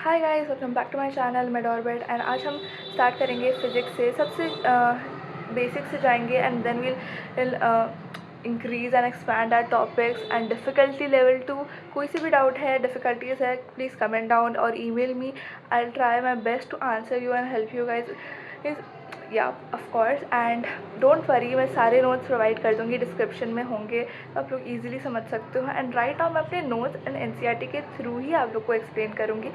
Hi guys, welcome back to my channel मैं डॉर्बेट। And आज हम स्टार्ट करेंगे फिज़िक्स से। सबसे बेसिक से जाएंगे and then will increase and expand our topics and difficulty level 2। कोई सी भी डाउट है, डिफ़िकल्टीज़ है, प्लीज़ कमेंट डाउन और email me. I will try my best to answer you and help you guys या of course. And don't worry, मैं सारे notes provide कर दूँगी, डिस्क्रिप्शन में होंगे, तो आप लोग इजीली समझ सकते हो। एंड राइट नाउ मैं अपने नोट्स एंड एनसीईआरटी के थ्रू ही आप लोग को एक्सप्लेन करूँगी।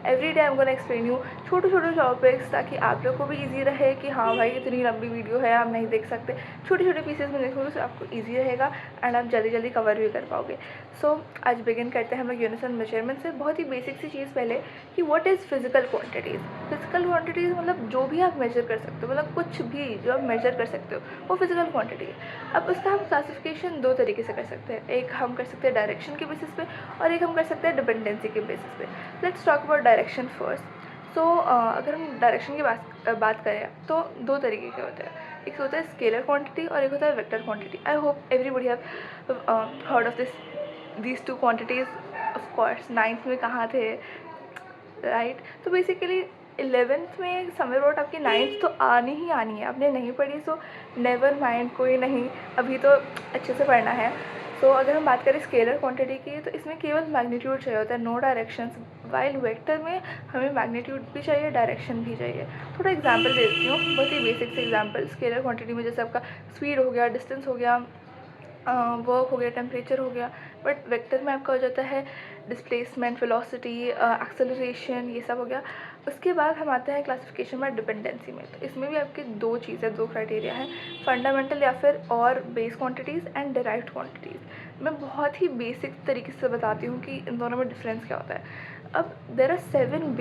Every day I am gonna explain you छोटे छोटे टॉपिक्स, ताकि आप लोग को भी ईजी रहे कि हाँ भाई इतनी लंबी वीडियो है, आप नहीं देख सकते, छोटे छोटे पीसेस में देखोगे तो आपको ईजी रहेगा एंड आप जल्दी जल्दी कवर भी कर पाओगे। सो आज बिगिन करते हैं हम लोग यूनिट्स एंड मेजरमेंट से। बहुत ही बेसिक सी चीज़ पहले कि what is physical quantities. Physical quantities मतलब जो भी आप मेजर कर सकते हो, मतलब कुछ भी जो आप मेजर कर सकते हो वो फिजिकल क्वांटिटी है। अब उसका हम क्लासिफिकेशन दो तरीके से कर सकते हैं। एक हम कर सकते हैं डायरेक्शन के बेसिस पे और एक हम कर सकते हैं डिपेंडेंसी के बेसिस पे। Let's talk about direction first. So अगर हम डायरेक्शन की बात करें तो दो तरीके के होते हैं। एक होता है स्केलर क्वांटिटी और एक होता है vector quantity. I hope everybody have heard of these two quantities. Of course ninth में कहाँ थे, राइट? तो बेसिकली 11th में समवेयर अबाउट आपकी नाइन्थ तो आनी ही आनी है। आपने नहीं पढ़ी सो नेवर माइंड, कोई नहीं, अभी तो अच्छे से पढ़ना है। सो अगर हम बात करें स्केलर क्वांटिटी की तो इसमें केवल मैग्नीट्यूड चाहिए होता है, नो डायरेक्शंस। वाइल वेक्टर में हमें मैग्नीट्यूड भी चाहिए, डायरेक्शन भी चाहिए। थोड़ा एग्जांपल देती हूँ, बहुत ही बेसिक से एग्जांपल। स्केलर क्वांटिटी में जैसे आपका स्पीड हो गया, डिस्टेंस हो गया, वर्क हो गया, टेम्परेचर हो गया। बट वेक्टर में आपका हो जाता है डिस्प्लेसमेंट, वेलोसिटी, एक्सेलरेशन, ये सब हो गया। उसके बाद हम आते हैं क्लासिफिकेशन में डिपेंडेंसी में। तो इसमें भी आपकी दो चीज़ें, दो क्राइटेरिया हैं, फंडामेंटल या फिर और base quantities and derived quantities. मैं बहुत ही बेसिक तरीके से बताती हूँ कि इन दोनों में डिफरेंस क्या होता है। अब there are seven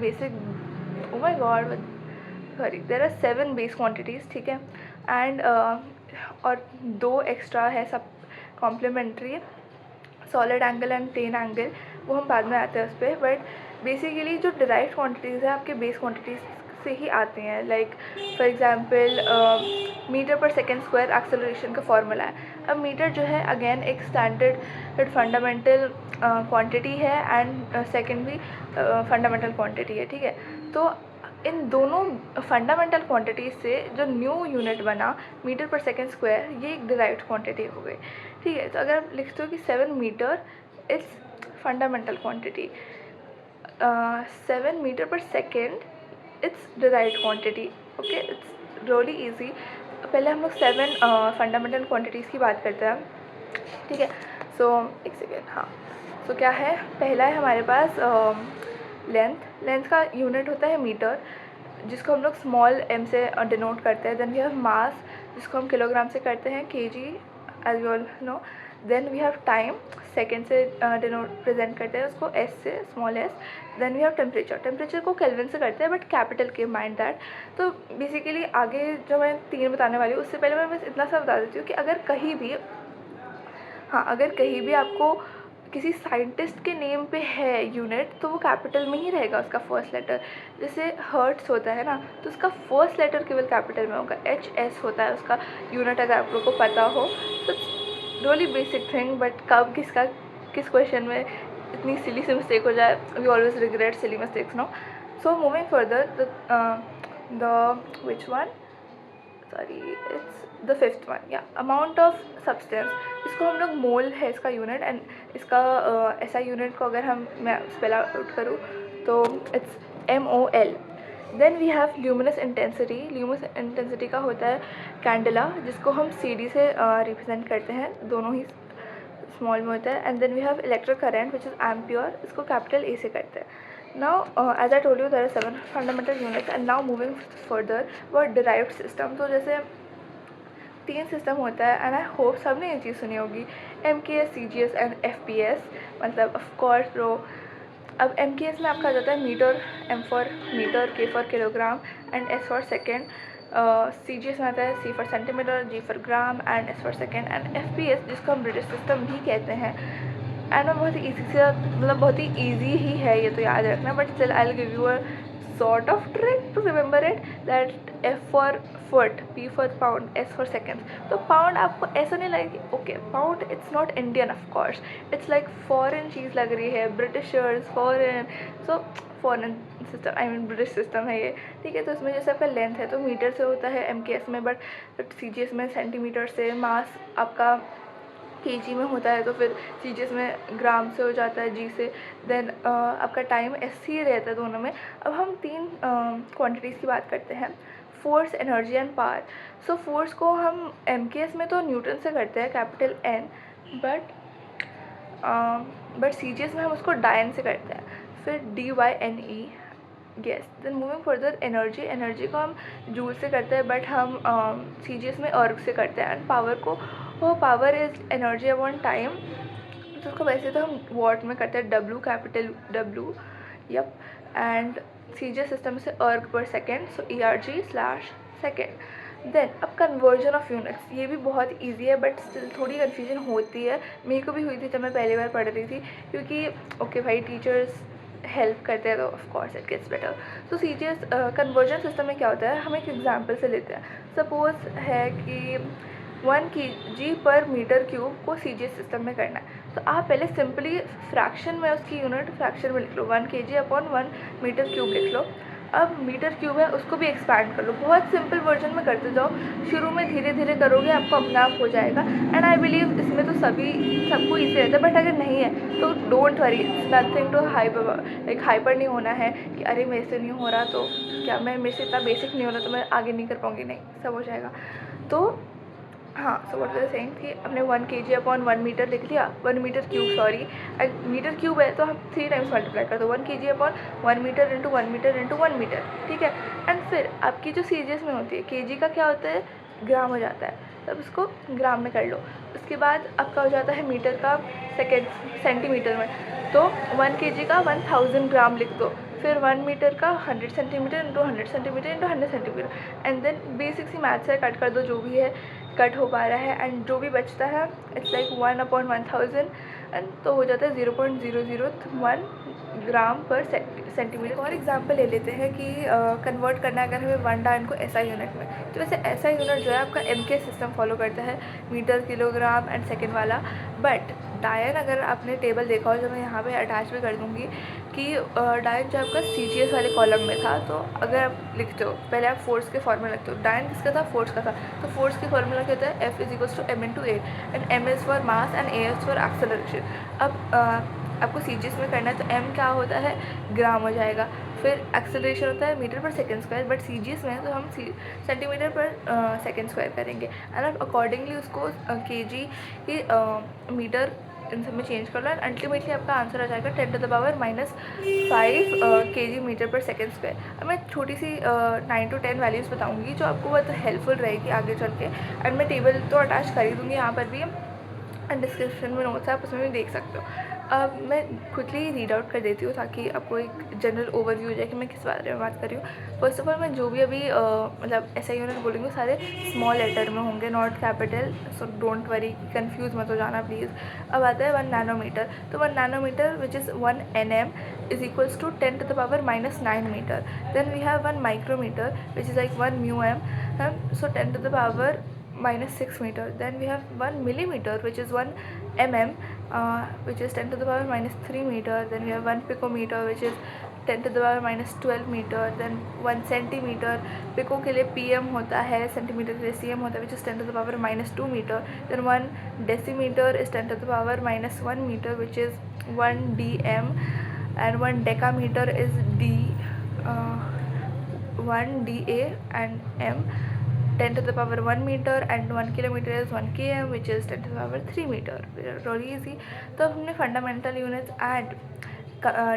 basic oh my god, sorry, there are 7 base quantities, ठीक है। एंड और दो एक्स्ट्रा है सब complementary, solid angle and plane angle, वो हम बाद में आते हैं उस पर। बट बेसिकली जो डिराइव्ड क्वांटिटीज़ है आपके बेस क्वांटिटीज़ से ही आते हैं। लाइक फॉर एग्जांपल मीटर पर सेकेंड स्क्वायर एक्सेलरेशन का फॉर्मूला है। अब मीटर जो है अगेन एक स्टैंडर्ड फंडामेंटल क्वांटिटी है एंड सेकेंड भी फंडामेंटल क्वांटिटी है, ठीक है। तो इन दोनों फंडामेंटल क्वांटिटीज़ से जो न्यू यूनिट बना मीटर पर सेकेंड स्क्वायर, ये एक डिराइव्ड क्वांटिटी हो गई, ठीक है। तो अगर आप लिखते हो कि 7 metre it's fundamental quantity, 7 metre पर second it's derived quantity. Okay, it's really easy. पहले हम लोग 7 फंडामेंटल क्वांटिटीज़ की बात करते हैं, ठीक है। सो एक सेकेंड, हाँ। सो क्या है, पहला है हमारे पास लेंथ का यूनिट होता है मीटर, जिसको हम लोग स्मॉल m से डिनोट करते हैं। देन वी हैव मास, जिसको हम किलोग्राम से करते हैं, kg, as you all know. Then we have time, second से डिनोट प्रेजेंट करते हैं उसको s से, small s। Then we have temperature को केल्विन से करते हैं, but capital K, mind that. तो बेसिकली आगे जो मैं 3 बताने वाली हूँ उससे पहले मैं बस इतना सा बता देती हूँ कि अगर कहीं भी आपको किसी साइंटिस्ट के नेम पे है यूनिट, तो वो कैपिटल में ही रहेगा उसका फर्स्ट लेटर। जैसे हर्ट्स होता है ना, तो उसका फर्स्ट लेटर केवल कैपिटल में होगा, HS होता है उसका यूनिट, अगर आप लोग को पता हो तो। रियली बेसिक थिंग, बट कब किस क्वेश्चन में इतनी सिली सी मिस्टेक हो जाए, we always regret silly mistakes, no. So moving further, the which one, sorry, it's the fifth one, या अमाउंट ऑफ सब्सटेंस। इसको हम लोग मोल है इसका यूनिट, एंड इसका ऐसा यूनिट को अगर मैं स्पेल आउट करूँ तो it's MOL। Then we have luminous intensity का होता है कैंडला, जिसको हम CD से रिप्रेजेंट करते हैं, दोनों ही स्मॉल में होता है। And then we have electric current which is ampere, इसको कैपिटल A से करते हैं। Now, as I told you, there are 7 fundamental units, and now moving further, what derived system। तो जैसे 3 सिस्टम होता है, एंड आई होप सबने ये चीज़ सुनी होगी, MKS, CGS एंड FPS, मतलब ऑफ कोर्स ब्रो। अब MKS में आपका आ जाता है metre, M for metre, K for kilogram and S for second. CGS में आता है C for centimetre, G for gram and S for second. And FPS, जिसको हम ब्रिटिश सिस्टम भी कहते हैं, एंड बहुत ही ईजी से, मतलब बहुत ही ईजी ही है ये तो याद रखना, but still I will give you a sort of trick to remember it, that F for foot, P for pound, S for seconds. तो पाउंड आपको ऐसा नहीं लगेगा कि okay pound it's not Indian, of course it's like foreign चीज़ लग रही है, Britishers foreign, so foreign system, I mean British system है ये, ठीक है। तो इसमें जैसे आपका लेंथ है तो मीटर से होता है MKS में, बट CGS में सेंटीमीटर से, मास आपका केजी में होता है, तो फिर CGS में ग्राम से हो जाता है, G से, देन आपका टाइम SC रहता है दोनों में। अब हम तीन क्वांटिटीज़ की बात करते हैं, force, energy and power. So force को हम MKS में तो न्यूटन से करते हैं, कैपिटल N, बट CGS में हम उसको डायन से करते हैं, फिर DYNE, yes. Then moving further, energy को हम जूल से करते हैं, बट हम CGS में अर्ग से करते हैं। एंड पावर को, वो power is energy upon time, तो उसको वैसे तो हम वॉट में करते हैं, W, capital W, yup. And CGS system से अर्ग पर सेकेंड, सो ERG/सेकेंड। देन अब कन्वर्जन ऑफ यूनिट्स, ये भी बहुत इजी है बट स्टिल थोड़ी कन्फ्यूजन होती है, मेरे को भी हुई थी जब मैं पहली बार पढ़ रही थी, क्योंकि ओके भाई टीचर्स हेल्प करते हैं तो of course it gets better. तो CGS कन्वर्जन सिस्टम में क्या होता है, हम एक एग्जांपल से लेते हैं। सपोज है कि 1 kg पर मीटर क्यूब को CGS सिस्टम में करना है, तो आप पहले सिंपली फ्रैक्शन में उसकी यूनिट फ्रैक्शन में लिख लो, 1 kg अपॉन 1 मीटर क्यूब लिख लो। अब मीटर क्यूब है उसको भी एक्सपैंड कर लो, बहुत सिंपल वर्जन में करते जाओ, शुरू में धीरे धीरे करोगे आपको अपने आप हो जाएगा। एंड आई बिलीव इसमें तो सबको ईजी रहता है, बट अगर नहीं है तो don't worry, it's nothing to hyper नहीं होना है कि अरे मेरे से नहीं हो रहा तो क्या, मेरे से इतना बेसिक नहीं हो रहा तो मैं आगे नहीं कर पाऊँगी, नहीं, सब हो जाएगा। तो हाँ, सो व्हाट वाज सेइंग कि हमने 1 kg अपॉन 1 मीटर लिख लिया, 1 metre cube sorry, metre cube है तो हम 3 टाइम्स मल्टीप्लाई कर दो, 1 kg upon 1 metre into 1 metre into 1 metre, ठीक है। एंड फिर आपकी जो CGS में होती है, kg का क्या होता है, ग्राम हो जाता है, तब इसको ग्राम में कर लो। उसके बाद आपका हो जाता है मीटर का सेकेंड सेंटीमीटर में, तो 1 kg का 1000 ग्राम लिख दो, फिर 1 मीटर का 100 centimetre into 100 centimetre into 100 centimetre, and then basic सी मैथ से कट कर दो जो भी है कट हो पा रहा है, एंड जो भी बचता है इट्स लाइक 1 अपॉन 1000, एंड तो हो जाता है 0.001 ग्राम पर सेंटीमीटर। और एग्जांपल ले लेते हैं कि कन्वर्ट करना है अगर हमें 1 डायन को SI यूनिट में, तो वैसे SI यूनिट जो है आपका MK सिस्टम फॉलो करता है, मीटर, किलोग्राम एंड सेकेंड वाला। बट डायन अगर आपने टेबल देखा हो, जो मैं यहाँ पे अटैच भी कर दूँगी, कि डायन जो आपका CGS वाले कॉलम में था, तो अगर आप लिखते हो पहले आप फोर्स के फॉर्मूला लिखते हो, डायन किसका था, फोर्स का था, तो फोर्स के फॉर्मूला क्या होता है, F = m/8, and M is for mass and A is for acceleration. अब आपको CGS में करना है तो M क्या होता है, ग्राम हो जाएगा, फिर एक्सेलरेशन होता है मीटर पर सेकेंड स्क्वायर, बट CGS में है तो हम सेंटीमीटर पर सेकेंड स्क्वायर करेंगे, एंड आप अकॉर्डिंगली उसको kg की मीटर इन सब में चेंज कर लो, एंड अल्टीमेटली आपका आंसर आ जाएगा 10⁻⁻5 kg मीटर पर सेकेंड स्क्वायर। अब मैं छोटी सी 9 to 10 वैल्यूज़ बताऊंगी जो आपको बहुत हेल्पफुल रहेगी आगे चल के, एंड मैं टेबल तो अटैच कर ही दूँगी यहाँ पर भी, एंड डिस्क्रिप्शन में नोट्स है, आप उसमें भी देख सकते हो। अब मैं क्विकली रीड आउट कर देती हूँ ताकि आपको एक जनरल ओवरव्यू हो जाए कि मैं किस बारे में बात कर रही हूँ। फर्स्ट ऑफ ऑल मैं जो भी अभी मतलब SI यूनिट बोलूँगी सारे स्मॉल लेटर में होंगे, not capital, so don't worry, confuse मत हो जाना प्लीज़। अब आता है 1 नैनोमीटर, तो 1 nanometre which is 1 nm is equals to 10⁻⁻9 meter. Then we have 1 micrometer which is like 1 μm, so 10⁻⁻6 meter. Then we have 1 millimeter which is 1 mm, which is 10⁻⁻3 meter. Then we have 1 picometer which is 10⁻⁻12 meter. Then 1 centimeter, pico के लिए PM होता है, centimetre के लिए CM होता है, which is 10⁻⁻2 meter. Then 1 decimeter is 10⁻⁻1 meter, which is 1 dm, and 1 decameter is 1 da and m. 10⁻1 meter and 1 kilometer is 1 km, which is 10⁻3 meter. Really easy. तो हमने fundamental units and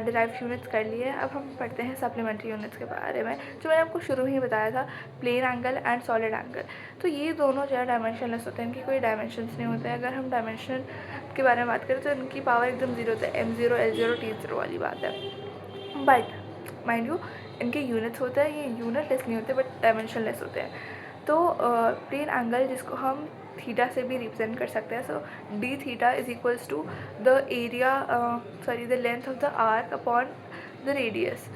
derived units कर लिए। अब हम पढ़ते हैं supplementary units के बारे में, जो मैंने आपको शुरू में ही बताया था, plane angle and solid angle. तो ये दोनों जो है डायमेंशनलेस होते हैं, इनकी कोई डायमेंशंस नहीं होते हैं। अगर हम डायमेंशन के बारे में बात करें तो इनकी पावर एकदम जीरो होता है, m0 l0 t0 वाली बात है। बट माइंड यू इनके यूनिट्स होते हैं, ये यूनिट लेस नहीं होते बट डायमेंशनलेस होते हैं। तो प्लेन एंगल जिसको हम थीटा से भी रिप्रेजेंट कर सकते हैं, so d theta is equals to the area the length of the arc upon the radius,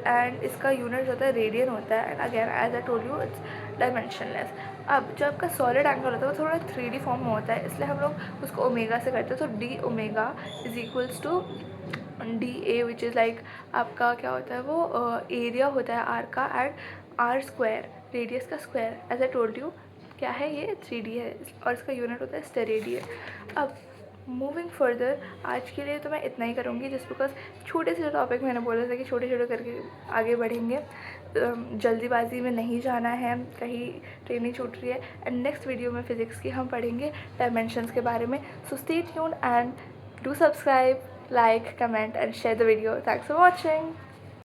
and इसका यूनिट होता है रेडियन होता है। And again as I told you it's dimensionless. अब जो आपका सॉलिड एंगल होता है वो थोड़ा 3D फॉर्म में होता है, इसलिए हम लोग उसको ओमेगा से करते हैं। तो D omega is equals to D A, which is like आपका क्या होता है वो एरिया होता है आर का एट आर स्क्वायर, रेडियस का square. As I told you क्या है ये 3D है और इसका यूनिट होता है स्टेरेडियन। अब मूविंग फर्दर आज के लिए तो मैं इतना ही करूँगी, जिस बिकॉज छोटे से जो टॉपिक मैंने बोला था कि छोटे छोटे करके आगे बढ़ेंगे, जल्दीबाजी में नहीं जाना है, कहीं ट्रेनिंग छूट रही है। एंड नेक्स्ट वीडियो में फिज़िक्स की हम पढ़ेंगे डायमेंशंस के बारे में। So stay tuned and do subscribe, like, comment and share the video. Thanks for watching.